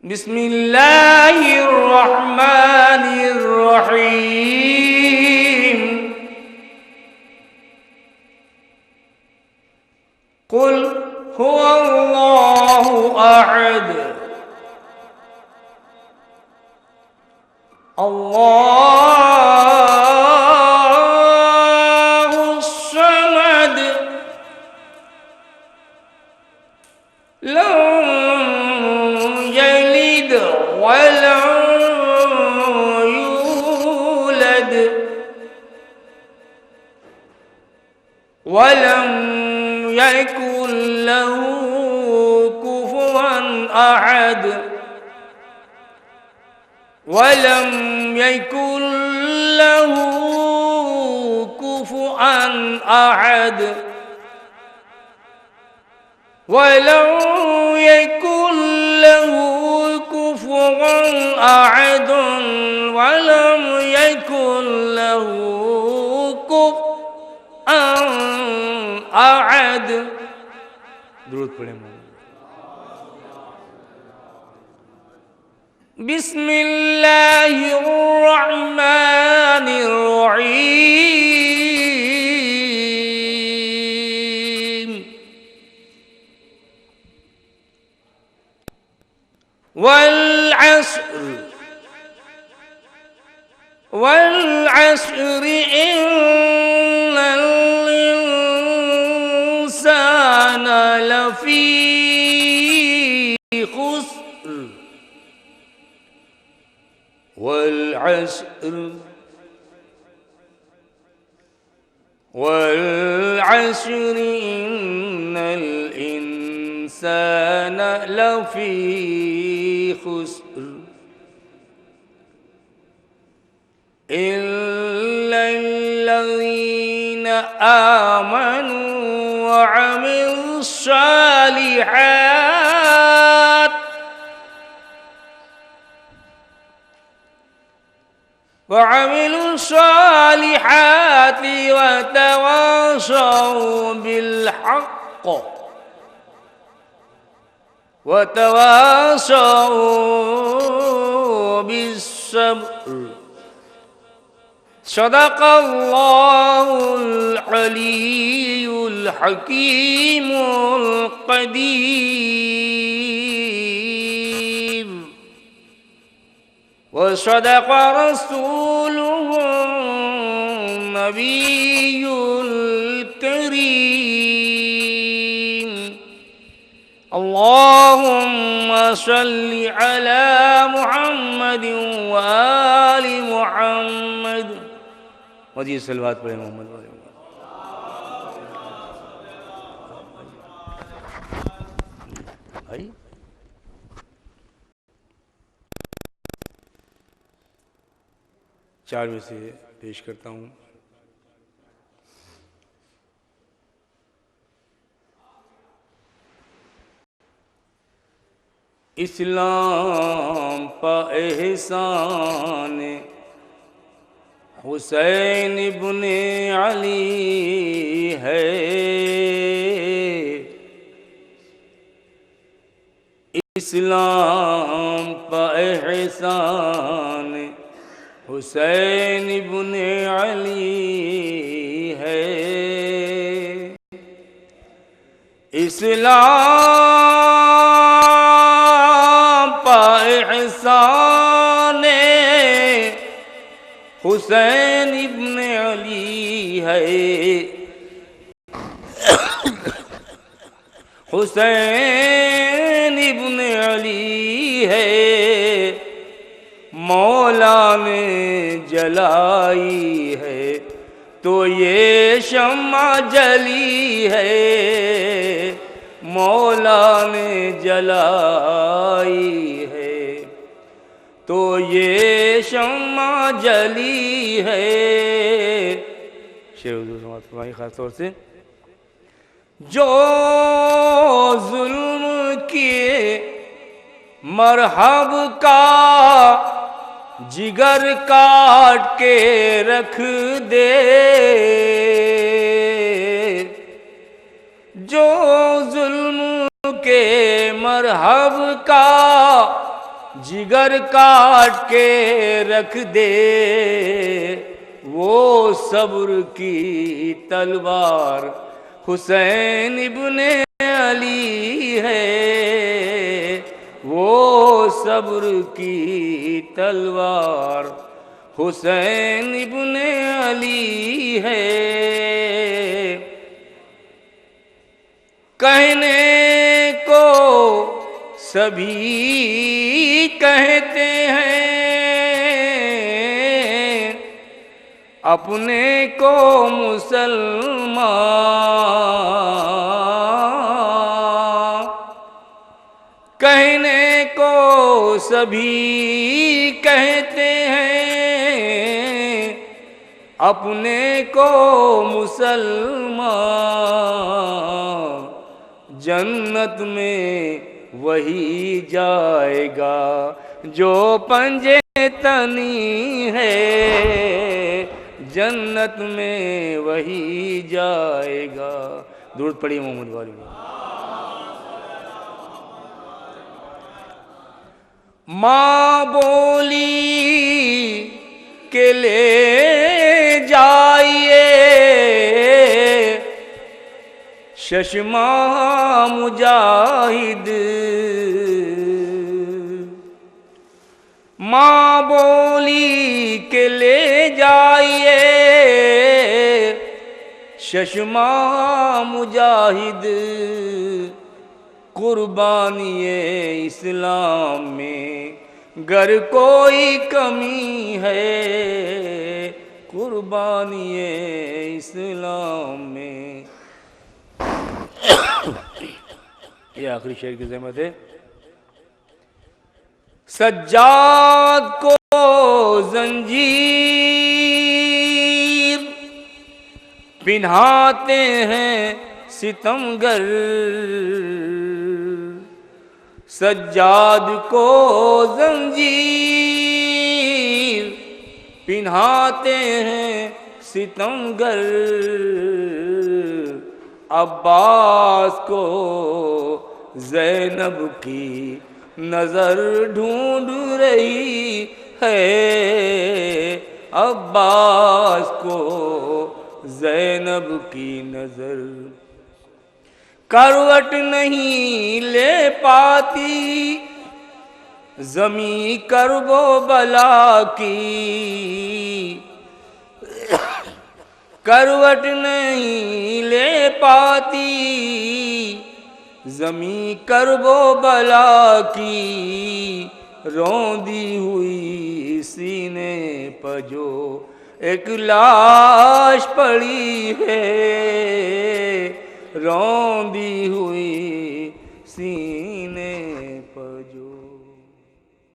بسم الله الرحمن الرحيم قل هو الله أحد الله الصمد لم يلد ولم يولد ولم يكن له كفوا أحد ولم يكن له كفوا أحد ولم يكن له كفوا أحد ولم يكن له كفوا أحد درود پڑھیں بسم الله الرحمن الرحيم والعصر إن الإنسان لفي خسر والعصر إن الإنسان لفي خسر إلا الذين آمنوا وعملوا الصالحات وتواصوا بالحق وتواصوا بالصبر صدق الله العلي الحكيم القدير وصدق رسوله النبي الكريم اللهم صل على محمد وآل محمد مزید صلوات پڑھیں محمد والے بھائی چار میں سے پیش کرتا ہوں اسلام پا احسان حسین ابن علی ہے اسلام پا احسان حسین ابن علی ہے اسلام پا احسان حسین ابن علی ہے حسین ابن علی ہے مولا نے جلائی ہے تو یہ شمع جلی ہے مولا نے جلائی ہے تو یہ شمع جلی ہے شعر حضور سماعت فرمائیں خاص طور سے جو ظلم کیے مرحب کا جگر کاٹ کے رکھ دے جو ظلم کے مرحب کا جگر کاٹ کے رکھ دے وہ صبر کی تلوار حسین ابن علی ہے، وہ صبر کی تلوار حسین ابن علی ہے۔ کہنے کو سبھی کہتے ہیں، اپنے کو مسلمان، کہنے کو سبھی کہتے ہیں، اپنے کو مسلمان، جنت میں وہی جائے گا جو پنجے تنی ہے، جنت میں وہی جائے گا۔ درود پڑھیے محمد والی۔ ماں بولی کے لے جائیے ششماں مجاہد، ماں بولی کے لے جائیے ششماں مجاہد، قربانی اسلام میں گر کوئی کمی ہے، قربانی اسلام میں۔ یہ آخری شعر کی ذمت ہے۔ سجاد کو زنجیر پہناتے ہیں ستمگر، سجاد کو زنجیر پہناتے ہیں ستمگر، عباس کو زینب کی نظر ڈھونڈ رہی ہے، عباس کو زینب کی نظر، کروٹ نہیں لے پاتی زمیں کرب و بلا کی، کروٹ نہیں لے پاتی زمیں کرب و بلا کی، روندی ہوئی سینے پہ جو ایک لاش پڑی ہے، روندی ہوئی سینے